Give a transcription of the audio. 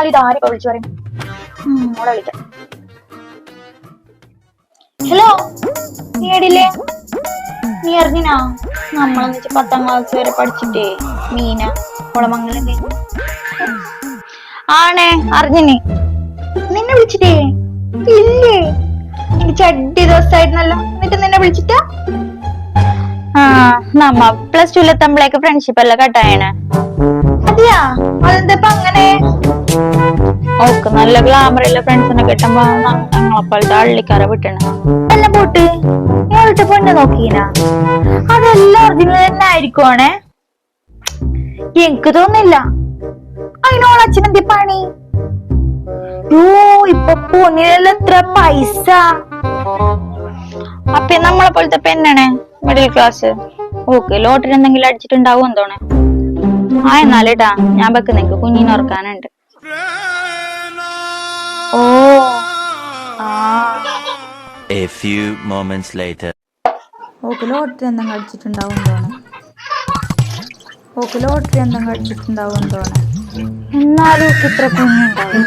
എന്നാലും ഇതാരിപ്പോ വിളിച്ചു പറയും. മോളെ വിളിക്കാം. ഹലോ, നീ എടില്ലേ? നീ അറിഞ്ഞിനാ നമ്മളെന്ന് 10ാം ക്ലാസ് വരെ പഠിച്ചിട്ടേ മീന കുളമംഗലം കഴിഞ്ഞു? ആണേ, അറിഞ്ഞിനി. നിന്നെ വിളിച്ചിട്ടേ ഇല്ലേ? എനിക്ക് ചട്ടി ദിവസമായിരുന്നല്ലോ. എന്നിട്ട് നിന്നെ വിളിച്ചിട്ടാ? നമ്മ +2 എത്തുമ്പോഴേക്ക് ഫ്രണ്ട്ഷിപ്പ് എല്ലാം കട്ടായണേ. അതെയാ? അതെന്താ അങ്ങനെ? ഓക്ക് നല്ല ഗ്ലാമറുള്ള ഫ്രണ്ട്സിനെ കിട്ടുമ്പോ ഞങ്ങളെപ്പോലത്തെ അള്ളിക്കാരെ വിട്ടണ. എല്ലാം പോട്ട് ഏഴത്തെ പൊண்ணെ നോക്കീനാ? അതെല്ലാം ഒറിജിനൽ തന്നെ ആയിരിക്കുവാണേ. എനിക്ക് തോന്നില്ല. അതിനോളച്ഛനെന്തി പണി? ഇപ്പൊ പൊന്നിനെല്ലാം എത്ര പൈസ. അപ്പൊ നമ്മളെ പോലത്തെ പെണ്ണാണ്, മിഡിൽ ക്ലാസ്. ഓക്കെ ലോട്ടറി എന്തെങ്കിലും അടിച്ചിട്ടുണ്ടാവും തോണേ. എന്നാലേട്ടാ ഞാൻ വെക്കുന്നെനിക്ക് കുഞ്ഞിനെ ഓർക്കാനുണ്ട്. A few moments later. ഓക്ക് ലോട്ടറി എന്തെങ്കിലും അടിച്ചിട്ടുണ്ടാവും തോണേ. എന്നാലും ഇത്ര കുഞ്ഞുണ്ടാവും.